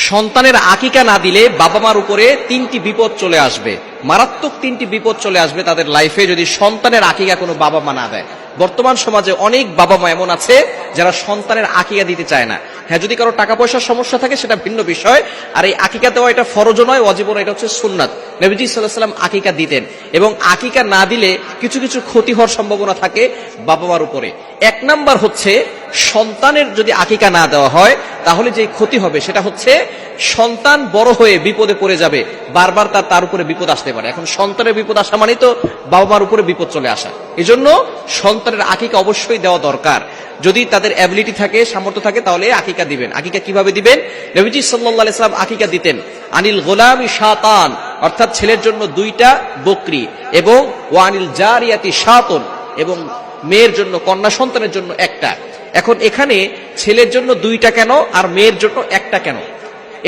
সন্তানের আকিকা না দিলে বাবা মার উপরে তিনটি বিপদ চলে আসবে, মারাত্মক তিনটি বিপদ চলে আসবে তাদের লাইফে যদি সন্তানের আকিকা কোনো বাবা মা না দেয়। বর্তমান সমাজে অনেক বাবা মা এমন আছে যারা সন্তানের আকিকা দিতে চায় না। হ্যাঁ, যদি কারো টাকা পয়সার সমস্যা থাকে সেটা ভিন্ন বিষয়, আর এই আকিকা দেওয়া এটা ফরজ নয়, ওয়াজিব নয়, এটা হচ্ছে সুন্নাত। নবীজি সাল্লাল্লাহু আলাইহি ওয়াসাল্লাম আকিকা দিতেন, এবং আকিকা না দিলে কিছু কিছু ক্ষতি হওয়ার সম্ভাবনা থাকে বাবা মার উপরে। এক নাম্বার হচ্ছে, সন্তানের যদি আকিকা না দেওয়া হয় তাহলে যে ক্ষতি হবে সেটা হচ্ছে সন্তান বড় হয়ে বিপদে পড়ে যাবে, বারবার তার উপরে বিপদ আসতে পারে। এখন সন্তানের বিপদ আসা মানে তো বাবা মার উপরে বিপদ চলে আসা। এজন্য সন্তানের আকিকা অবশ্যই দেওয়া দরকার। যদি তাদের অ্যাবিলিটি থাকে, সামর্থ্য থাকে, তাহলে আকিকা দিবেন। আকিকা কিভাবে দিবেন? নবীজি সাল্লাল্লাহু আলাইহি ওয়াসাল্লাম আকিকা দিতেন আনিল গোলামি শাতান, অর্থাৎ ছেলের জন্য 2টা বকরি, এবং ওয়ানিল জারিয়াতি শাতুন, এবং মেয়ের জন্য, কন্যা সন্তানের জন্য 1টা। এখন এখানে ছেলের জন্য 2টা কেন আর মেয়ের জন্য 1টা কেন?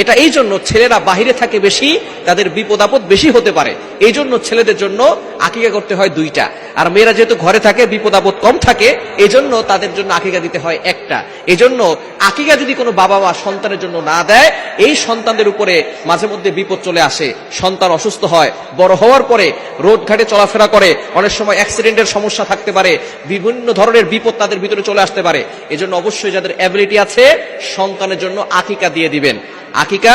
এটা এই জন্য, ছেলেরা বাহিরে থাকে বেশি, তাদের বিপদ আপদ বেশি হতে পারে, এই জন্য ছেলেদের জন্য আকিকা করতে হয় 2টা। আর মেয়েরা যেহেতু ঘরে থাকে, বিপদ আপদ কম থাকে, এই জন্য তাদের জন্য আকিকা দিতে হয় 1টা। এই জন্য আকিকা যদি কোনো বাবা মা সন্তানের জন্য না দেয়, এই সন্তানদের উপরে মাঝে মধ্যে বিপদ চলে আসে। সন্তান অসুস্থ হয়, বড় হওয়ার পরে রোড ঘাটে চলাফেরা করে, অনেক সময় অ্যাক্সিডেন্টের সমস্যা থাকতে পারে, বিভিন্ন ধরনের বিপদ তাদের ভিতরে চলে আসতে পারে। এজন্য অবশ্যই যাদের অ্যাবিলিটি আছে সন্তানের জন্য আকিকা দিয়ে দিবেন। আকিকা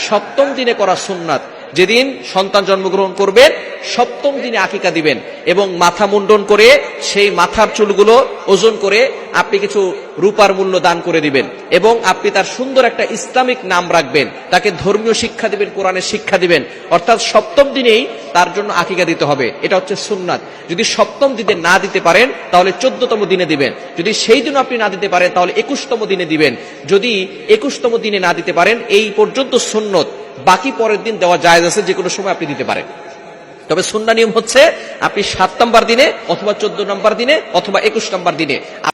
7ম দিনে করা সুন্নাত। যেদিন সন্তান জন্মগ্রহণ করবেন 7ম দিনে আকিকা দিবেন, এবং মাথা মুন্ডন করে সেই মাথার চুলগুলো ওজন করে আপনি কিছু রূপার মূল্য দান করে দিবেন, এবং আপনি তার সুন্দর একটা ইসলামিক নাম রাখবেন, তাকে ধর্মীয় শিক্ষা দিবেন, কোরআনের শিক্ষা দিবেন। অর্থাৎ 7ম দিনেই তার জন্য আকিকা দিতে হবে, এটা হচ্ছে সুন্নাত। যদি 7ম দিনে না দিতে পারেন তাহলে 14তম দিনে দিবেন। যদি সেই দিনও আপনি না দিতে পারেন তাহলে 21তম দিনে দিবেন। যদি 21তম দিনে না দিতে পারেন, এই পর্যন্ত সুন্নত, বাকি পরের দিন দেওয়া জায়েজ আছে, যে কোনো সময় আপনি দিতে পারেন। তবে সুন্নাহ নিয়ম হচ্ছে আপনি 7 নম্বর দিনে, অথবা 14 নম্বর দিনে, অথবা 21 নম্বর দিনে